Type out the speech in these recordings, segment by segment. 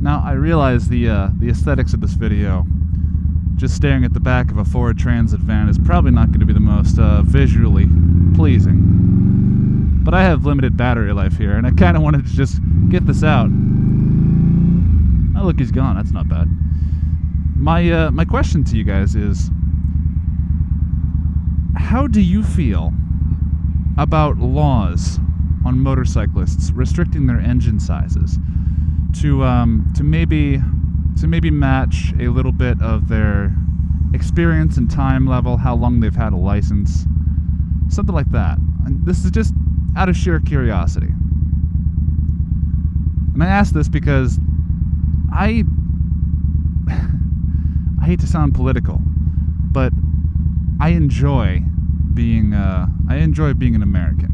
Now, I realize the aesthetics of this video, just staring at the back of a Ford Transit van, is probably not going to be the most visually pleasing. But I have limited battery life here, and I kind of wanted to just get this out. Oh, look, he's gone. That's not bad. My question to you guys is, how do you feel about laws on motorcyclists restricting their engine sizes to maybe match a little bit of their experience and time level, how long they've had a license, something like that? And this is just out of sheer curiosity. And I ask this because I hate to sound political, but I enjoy being an American.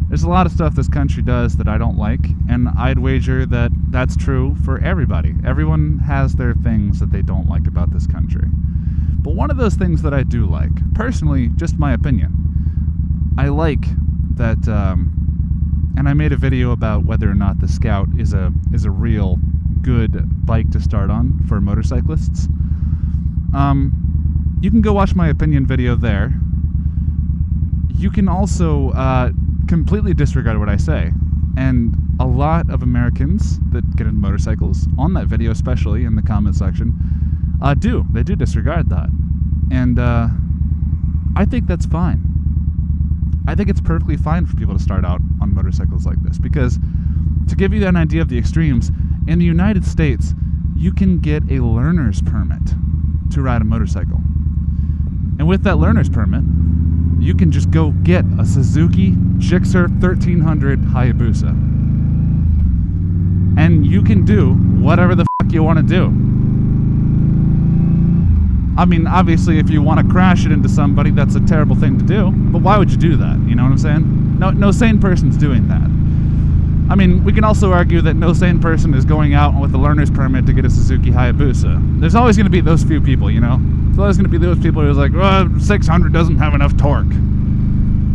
There's a lot of stuff this country does that I don't like, and I'd wager that that's true for everybody. Everyone has their things that they don't like about this country. But one of those things that I do like, personally, just my opinion, I like that, and I made a video about whether or not the Scout is a real good bike to start on for motorcyclists. You can go watch my opinion video there. You can also completely disregard what I say. And a lot of Americans that get into motorcycles, on that video especially, in the comment section, they do disregard that. And I think that's fine. I think it's perfectly fine for people to start out on motorcycles like this, because to give you an idea of the extremes, in the United States, you can get a learner's permit to ride a motorcycle. And with that learner's permit, you can just go get a Suzuki Gixxer 1300 Hayabusa. And you can do whatever the fuck you want to do. I mean, obviously, if you want to crash it into somebody, that's a terrible thing to do. But why would you do that? You know what I'm saying? No sane person's doing that. I mean, we can also argue that no sane person is going out with a learner's permit to get a Suzuki Hayabusa. There's always going to be those few people, you know? There's always going to be those people who's like, well, 600 doesn't have enough torque.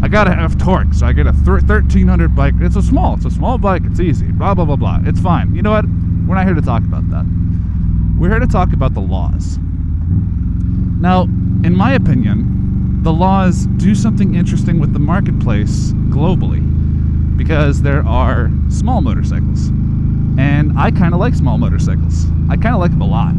I gotta have torque, so I get a 1300 bike. It's a small bike, it's easy, blah, blah, blah, blah. It's fine. You know what? We're not here to talk about that. We're here to talk about the laws. Now, in my opinion, the laws do something interesting with the marketplace globally, because there are small motorcycles. And I kind of like small motorcycles. I kind of like them a lot.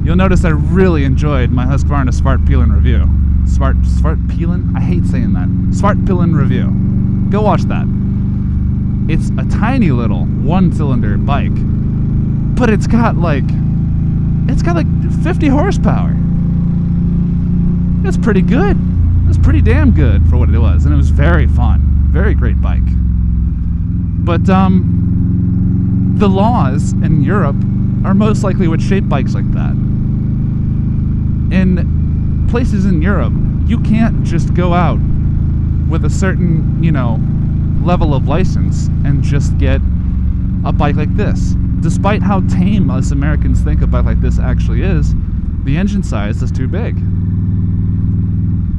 You'll notice I really enjoyed my Husqvarna Svartpilen review. Svartpilen? I hate saying that. Svartpilen review. Go watch that. It's a tiny little one-cylinder bike, but it's got like 50 horsepower. It's pretty good. It was pretty damn good for what it was, and it was very fun. Very great bike. But the laws in Europe are most likely what shape bikes like that. In places in Europe, you can't just go out with a certain, level of license and just get a bike like this. Despite how tame us Americans think a bike like this actually is, the engine size is too big.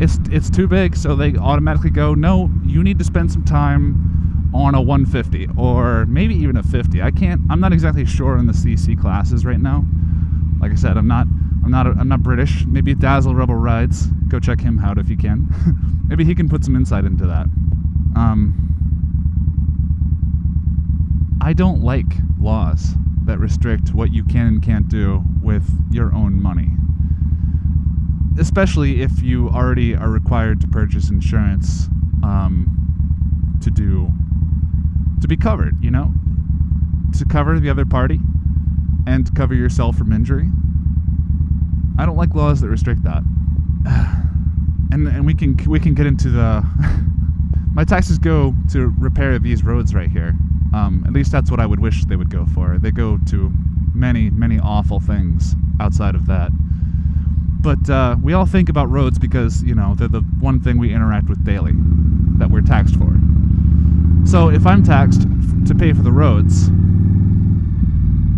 It's too big, so they automatically go, no, you need to spend some time on a 150 or maybe even a 50. I'm not exactly sure on the CC classes right now. Like I said, I'm not British. Maybe Dazzle Rebel Rides. Go check him out if you can. Maybe he can put some insight into that. I don't like laws that restrict what you can and can't do with your own money. Especially if you already are required to purchase insurance to be covered, to cover the other party and to cover yourself from injury. I don't like laws that restrict that. And we can get into the my taxes go to repair these roads right here. At least that's what I would wish they would go for. They go to many, many awful things outside of that. But we all think about roads because, they're the one thing we interact with daily that we're taxed for. So if I'm taxed to pay for the roads,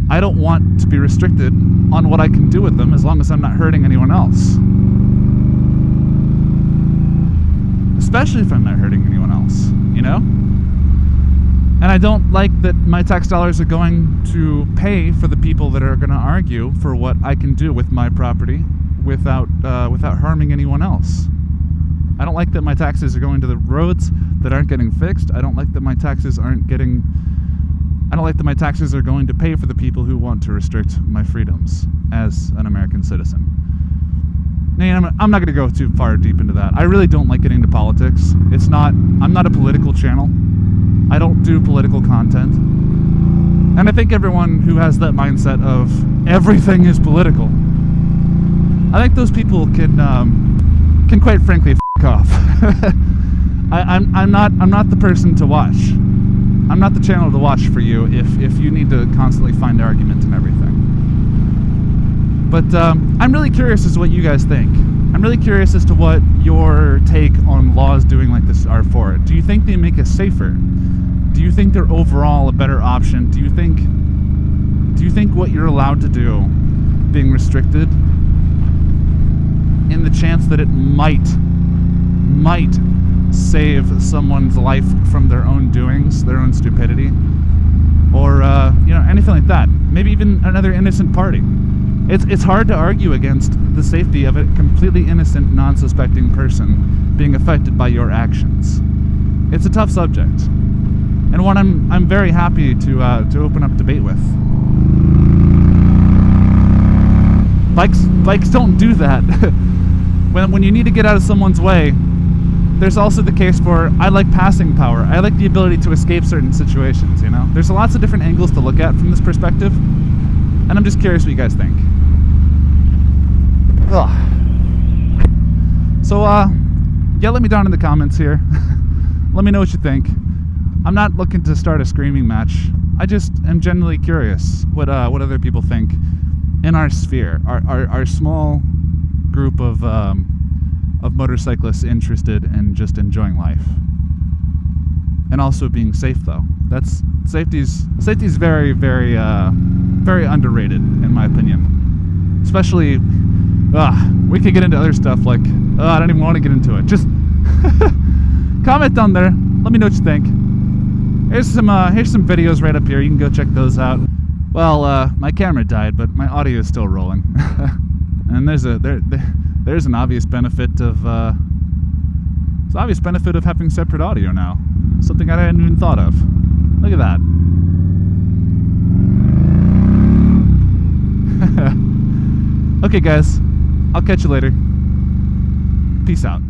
I don't want to be restricted on what I can do with them as long as I'm not hurting anyone else. Especially if I'm not hurting anyone else, I don't like that my tax dollars are going to pay for the people that are going to argue for what I can do with my property without harming anyone else. I don't like that my taxes are going to the roads that aren't getting fixed. I don't like that my taxes are going to pay for the people who want to restrict my freedoms as an American citizen. Now, I'm not going to go too far deep into that. I really don't like getting into politics. I'm not a political channel. I don't do political content. And I think everyone who has that mindset of everything is political, I think those people can quite frankly off. I'm not the person to watch. I'm not the channel to watch for you if you need to constantly find argument and everything. But I'm really curious as to what you guys think. I'm really curious as to what your take on laws doing like this are for. Do you think they make us safer? Do you think they're overall a better option? Do you think what you're allowed to do being restricted in the chance that it might save someone's life from their own doings, their own stupidity, or anything like that? Maybe even another innocent party. It's hard to argue against the safety of a completely innocent, non-suspecting person being affected by your actions. It's a tough subject, and one I'm very happy to open up debate with. Bikes don't do that. When you need to get out of someone's way, there's also the case for I like passing power. I like the ability to escape certain situations, you know? There's lots of different angles to look at from this perspective, and I'm just curious what you guys think. Ugh. So, let me down in the comments here. Let me know what you think. I'm not looking to start a screaming match. I just am genuinely curious what other people think in our sphere, our small group of motorcyclists interested in just enjoying life, and also being safe. Though safety's very, very, very underrated in my opinion. Especially, we could get into other stuff like I don't even want to get into it. Just comment down there. Let me know what you think. Here's some videos right up here. You can go check those out. Well, my camera died, but my audio is still rolling. And there's an obvious benefit of having separate audio now. Something I hadn't even thought of. Look at that. Okay, guys. I'll catch you later. Peace out.